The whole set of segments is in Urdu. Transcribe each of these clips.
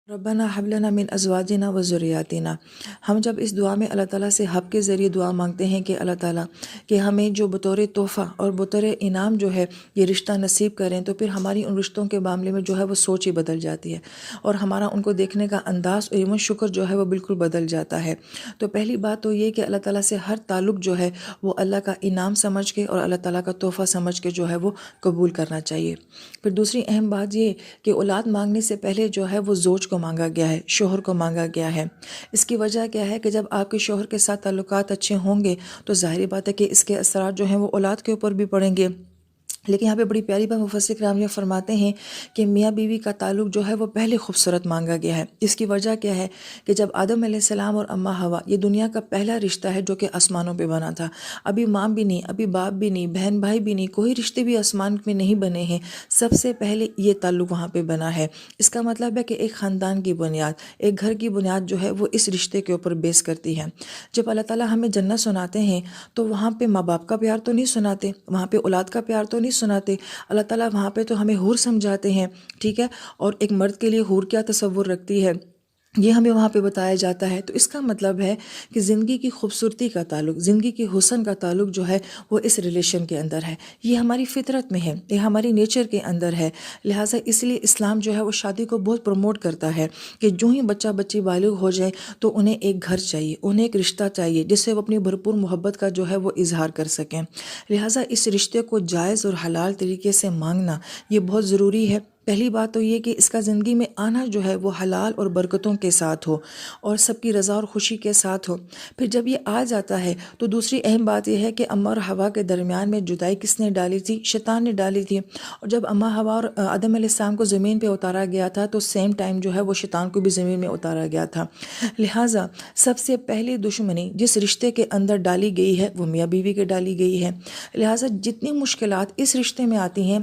ربنا ہب لنا من ازواجنا و ذریاتنا۔ ہم جب اس دعا میں اللہ تعالیٰ سے حب کے ذریعے دعا مانگتے ہیں کہ اللہ تعالیٰ کہ ہمیں جو بطور تحفہ اور بطور انعام جو ہے یہ رشتہ نصیب کریں، تو پھر ہماری ان رشتوں کے معاملے میں جو ہے وہ سوچ ہی بدل جاتی ہے، اور ہمارا ان کو دیکھنے کا انداز اور ایون شکر جو ہے وہ بالکل بدل جاتا ہے۔ تو پہلی بات تو یہ کہ اللہ تعالیٰ سے ہر تعلق جو ہے وہ اللہ کا انعام سمجھ کے اور اللہ تعالیٰ کا تحفہ سمجھ کے جو ہے وہ قبول کرنا چاہیے۔ پھر دوسری اہم بات یہ کہ اولاد مانگنے سے پہلے جو ہے وہ زوج کو مانگا گیا ہے، شوہر کو مانگا گیا ہے۔ اس کی وجہ کیا ہے کہ جب آپ کے شوہر کے ساتھ تعلقات اچھے ہوں گے تو ظاہری بات ہے کہ اس کے اثرات جو ہیں وہ اولاد کے اوپر بھی پڑیں گے۔ لیکن یہاں پہ بڑی پیاری بات مفسر کرام یہ فرماتے ہیں کہ میاں بیوی کا تعلق جو ہے وہ پہلے خوبصورت مانگا گیا ہے۔ اس کی وجہ کیا ہے کہ جب آدم علیہ السلام اور اماں حوا، یہ دنیا کا پہلا رشتہ ہے جو کہ آسمانوں پہ بنا تھا۔ ابھی ماں بھی نہیں، ابھی باپ بھی نہیں، بہن بھائی بھی نہیں، کوئی رشتے بھی آسمان میں نہیں بنے ہیں، سب سے پہلے یہ تعلق وہاں پہ بنا ہے۔ اس کا مطلب ہے کہ ایک خاندان کی بنیاد، ایک گھر کی بنیاد جو ہے وہ اس رشتے کے اوپر بیس کرتی ہے۔ جب اللہ تعالیٰ ہمیں جنت سناتے ہیں تو وہاں پہ ماں باپ کا پیار تو نہیں سناتے، وہاں پہ اولاد کا پیار تو نہیں سناتے، اللہ تعالیٰ وہاں پہ تو ہمیں حور سمجھاتے ہیں، ٹھیک ہے، اور ایک مرد کے لیے حور کیا تصور رکھتی ہے یہ ہمیں وہاں پہ بتایا جاتا ہے۔ تو اس کا مطلب ہے کہ زندگی کی خوبصورتی کا تعلق، زندگی کی حسن کا تعلق جو ہے وہ اس ریلیشن کے اندر ہے، یہ ہماری فطرت میں ہے، یہ ہماری نیچر کے اندر ہے۔ لہٰذا اس لیے اسلام جو ہے وہ شادی کو بہت پروموٹ کرتا ہے کہ جو ہی بچہ بچی بالغ ہو جائے تو انہیں ایک گھر چاہیے، انہیں ایک رشتہ چاہیے جس سے وہ اپنی بھرپور محبت کا جو ہے وہ اظہار کر سکیں۔ لہٰذا اس رشتے کو جائز اور حلال طریقے سے مانگنا یہ بہت ضروری ہے۔ پہلی بات تو یہ کہ اس کا زندگی میں آنا جو ہے وہ حلال اور برکتوں کے ساتھ ہو اور سب کی رضا اور خوشی کے ساتھ ہو۔ پھر جب یہ آ جاتا ہے تو دوسری اہم بات یہ ہے کہ اماں اور حوا کے درمیان میں جدائی کس نے ڈالی تھی؟ شیطان نے ڈالی تھی۔ اور جب اماں حوا اور آدم علیہ السلام کو زمین پہ اتارا گیا تھا تو سیم ٹائم جو ہے وہ شیطان کو بھی زمین میں اتارا گیا تھا۔ لہٰذا سب سے پہلی دشمنی جس رشتے کے اندر ڈالی گئی ہے وہ میاں بیوی کے ڈالی گئی ہے۔ لہٰذا جتنی مشکلات اس رشتے میں آتی ہیں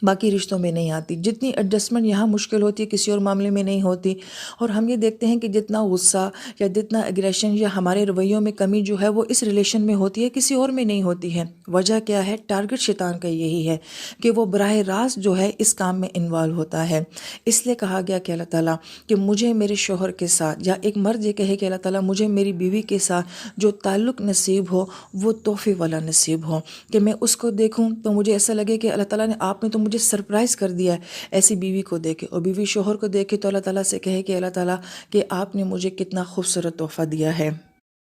باقی رشتوں میں نہیں آتی، جتنی ایڈجسٹمنٹ یہاں مشکل ہوتی ہے کسی اور معاملے میں نہیں ہوتی۔ اور ہم یہ دیکھتے ہیں کہ جتنا غصہ یا جتنا ایگریشن یا ہمارے رویوں میں کمی جو ہے وہ اس ریلیشن میں ہوتی ہے کسی اور میں نہیں ہوتی ہے۔ وجہ کیا ہے؟ ٹارگٹ شیطان کا یہی ہے کہ وہ براہ راست جو ہے اس کام میں انوالو ہوتا ہے۔ اس لیے کہا گیا کہ اللہ تعالیٰ کہ مجھے میرے شوہر کے ساتھ، یا ایک مرد یہ کہے کہ اللہ تعالیٰ مجھے میری بیوی کے ساتھ جو تعلق نصیب ہو وہ تحفے والا نصیب ہو، کہ میں اس کو دیکھوں تو مجھے ایسا لگے کہ اللہ تعالیٰ نے آپ نے تو مجھے سرپرائز کر دیا ہے ایسی بیوی کو دیکھے، اور بیوی شوہر کو دیکھے تو اللہ تعالیٰ سے کہے کہ اللہ تعالیٰ کہ آپ نے مجھے کتنا خوبصورت تحفہ دیا ہے۔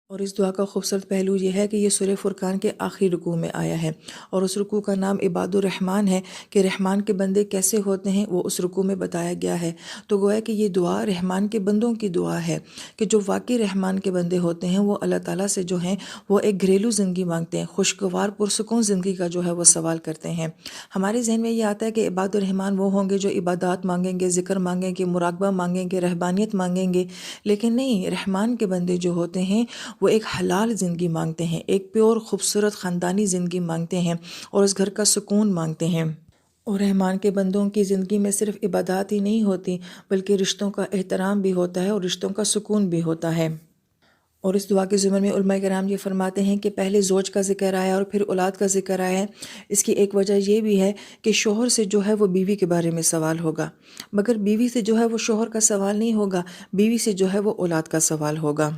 اور اس دعا کا خوبصورت پہلو یہ ہے کہ یہ سورہ فرقان کے آخری رکوع میں آیا ہے، اور اس رکوع کا نام عباد الرحمن ہے کہ رحمان کے بندے کیسے ہوتے ہیں وہ اس رکوع میں بتایا گیا ہے۔ تو گویا کہ یہ دعا رحمان کے بندوں کی دعا ہے کہ جو واقعی رحمان کے بندے ہوتے ہیں وہ اللہ تعالیٰ سے جو ہیں وہ ایک گھریلو زندگی مانگتے ہیں، خوشگوار پرسکون زندگی کا جو ہے وہ سوال کرتے ہیں۔ ہمارے ذہن میں یہ آتا ہے کہ عباد الرحمن وہ ہوں گے جو عبادات مانگیں گے، ذکر مانگیں گے، مراقبہ مانگیں گے، رہبانیت مانگیں گے، لیکن نہیں، رحمان کے بندے جو ہوتے ہیں وہ ایک حلال زندگی مانگتے ہیں، ایک پیور خوبصورت خاندانی زندگی مانگتے ہیں، اور اس گھر کا سکون مانگتے ہیں۔ اور رحمان کے بندوں کی زندگی میں صرف عبادات ہی نہیں ہوتی بلکہ رشتوں کا احترام بھی ہوتا ہے اور رشتوں کا سکون بھی ہوتا ہے۔ اور اس دعا کے ضمن میں علماء کرام یہ فرماتے ہیں کہ پہلے زوج کا ذکر آیا اور پھر اولاد کا ذکر آیا ہے۔ اس کی ایک وجہ یہ بھی ہے کہ شوہر سے جو ہے وہ بیوی کے بارے میں سوال ہوگا، مگر بیوی سے جو ہے وہ شوہر کا سوال نہیں ہوگا، بیوی سے جو ہے وہ اولاد کا سوال ہوگا۔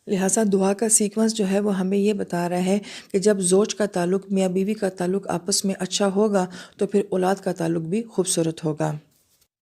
لہٰذا دعا کا سیکوینس جو ہے وہ ہمیں یہ بتا رہا ہے کہ جب زوج کا تعلق، میاں بیوی کا تعلق آپس میں اچھا ہوگا تو پھر اولاد کا تعلق بھی خوبصورت ہوگا۔